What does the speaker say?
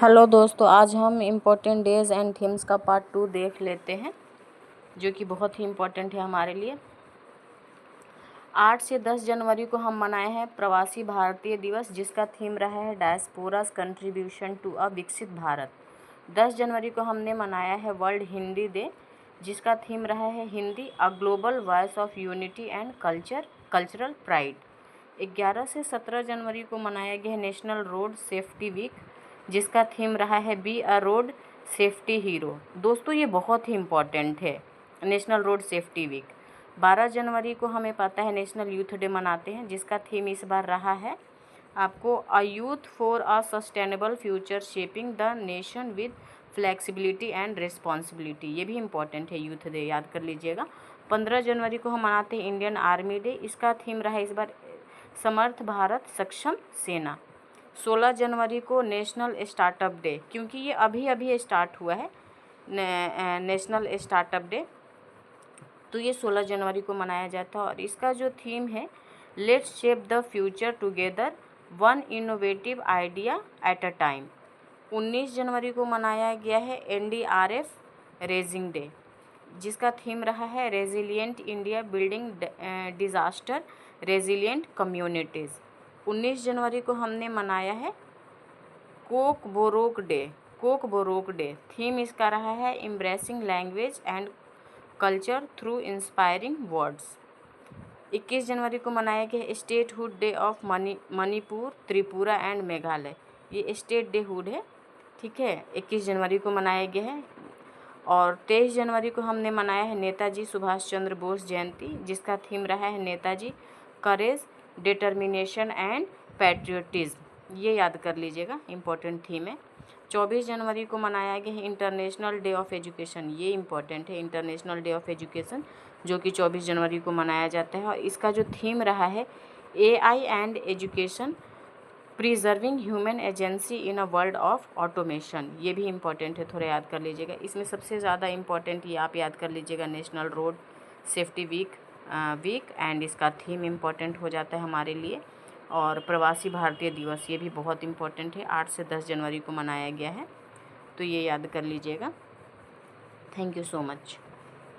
Hello दोस्तों, आज हम इम्पोर्टेंट डेज एंड थीम्स का पार्ट 2 देख लेते हैं, जो कि बहुत ही इम्पोर्टेंट है हमारे लिए। 8 से 10 जनवरी को हम मनाए हैं प्रवासी भारतीय दिवस, जिसका थीम रहा है डायस्पोरास कंट्रीब्यूशन टू अ विकसित भारत। 10 जनवरी को हमने मनाया है वर्ल्ड हिंदी डे, जिसका थीम रहा है Hindi a global voice of unity and cultural pride. 11 से 17 जनवरी को मनाया गया है नेशनल रोड सेफ्टी वीक, जिसका थीम रहा है be a road safety hero. दोस्तों, ये बहुत ही इम्पॉर्टेंट है नेशनल रोड सेफ्टी वीक। 12 जनवरी को हमें पता है नेशनल यूथ डे मनाते हैं, जिसका थीम इस बार रहा है आपको a youth for a sustainable future shaping the nation with flexibility and responsibility. ये भी इम्पॉर्टेंट है यूथ डे, याद कर लीजिएगा। 15 जनवरी को हम मनाते हैं इंडियन आर्मी डे, इसका थीम रहा है इस बार समर्थ भारत सक्षम सेना। 16 जनवरी को नेशनल स्टार्टअप डे, क्योंकि ये अभी अभी स्टार्ट हुआ है नेशनल स्टार्टअप डे, तो ये 16 जनवरी को मनाया जाता है। और इसका जो थीम है let's shape the future together one innovative idea at a time. 19 जनवरी को मनाया गया है NDRF रेजिंग डे, जिसका थीम रहा है resilient India building disaster resilient communities. 19 जनवरी को हमने मनाया है कोकबोरोक डे। थीम इसका रहा है embracing language and culture through inspiring words. 21 जनवरी को मनाया गया है statehood day of Manipur, Tripura and Meghalaya. ये स्टेट डे हुड है, ठीक है, 21 जनवरी को मनाया गया है। और 23 जनवरी को हमने मनाया है नेताजी सुभाष चंद्र बोस जयंती, जिसका थीम रहा है नेताजी करेज, डिटर्मिनेशन एंड पैट्रियोटिज्म। ये याद कर लीजिएगा, इम्पोर्टेंट थीम है। 24 जनवरी को मनाया गया है इंटरनेशनल डे ऑफ एजुकेशन। ये इम्पोर्टेंट है, इंटरनेशनल डे ऑफ एजुकेशन, जो कि 24 जनवरी को मनाया जाता है। और इसका जो थीम रहा है AI and education preserving human agency in a world of automation. ये भी इम्पॉर्टेंट है, थोड़ा याद कर लीजिएगा। इसमें सबसे ज़्यादा इम्पॉर्टेंट ये आप याद कर लीजिएगा national road safety week and इसका थीम इम्पॉर्टेंट हो जाता है हमारे लिए। और प्रवासी भारतीय दिवस, ये भी बहुत इम्पॉर्टेंट है, 8 से 10 जनवरी को मनाया गया है, तो ये याद कर लीजिएगा। Thank you so much.